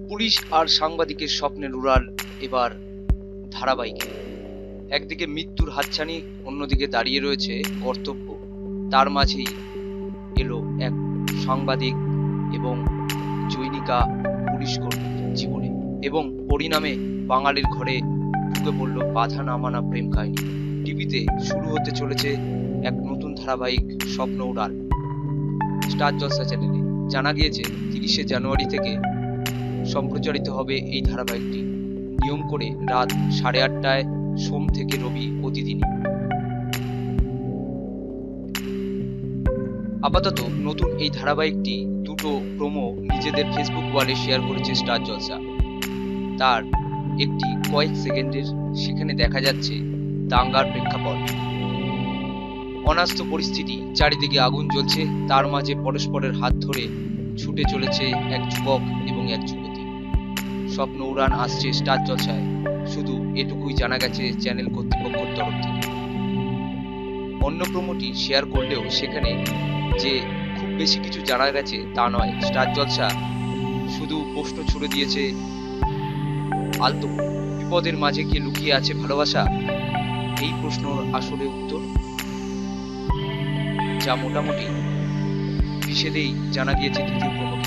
Police আর সাংবাদিকের স্বপ্নের উড়াল এবার ধারাবাহিকে। একদিকে মৃত্যুর হাতছানি, অন্যদিকে দাঁড়িয়ে রয়েছে কর্তব্য। তার মাঝেই এলো এক সাংবাদিক এবং জৈনিকা পুলিশকর্মীর জীবনে, এবং পরিণামে বাঙালির ঘরে ঢুকে পড়ল বাধা না মানা প্রেম কাহিনী। টিভিতে শুরু হতে চলেছে এক নতুন ধারাবাহিক, স্বপ্ন উড়াল। স্টার জলসা চ্যানেলে জানা গিয়েছে 30শে জানুয়ারি থেকে সম্প্রচারিত হবে এই ধারাবাহিকটি, নিয়ম করে রাত 8:30টায়, সোম থেকে রবি প্রতিদিনই। আপাতত নতুন এই ধারাবাহিকটি দুটো প্রোমো নিজেদের ফেসবুক ওয়ালে শেয়ার করেছে স্টার জলসা। তার একটি কয়েক সেকেন্ডের, সেখানে দেখা যাচ্ছে দাঙ্গার প্রেক্ষাপট, অনাস্থ পরিস্থিতি, চারিদিকে আগুন জ্বলছে, তার মাঝে পরস্পরের হাত ধরে ছুটে চলেছে এক যুবক এবং এক যুবতী। স্বপ্ন উড়ান আসছে স্টার জলসায়, শুধু এটুকুই জানা গেছে চ্যানেল কর্তৃপক্ষের তরফ থেকে। অন্য প্রোমোটি শেয়ার করলেও সেখানে যে খুব বেশি কিছু জানা গেছে তা নয়। স্টার জলসা শুধু প্রশ্ন ছুড়ে দিয়েছে আলতো, বিপদের মাঝে কি লুকিয়ে আছে ভালোবাসা? এই প্রশ্নর আসলে উত্তর, যা মোটামুটি নিষেধেই জানা গিয়েছে তৃতীয় প্রোমো।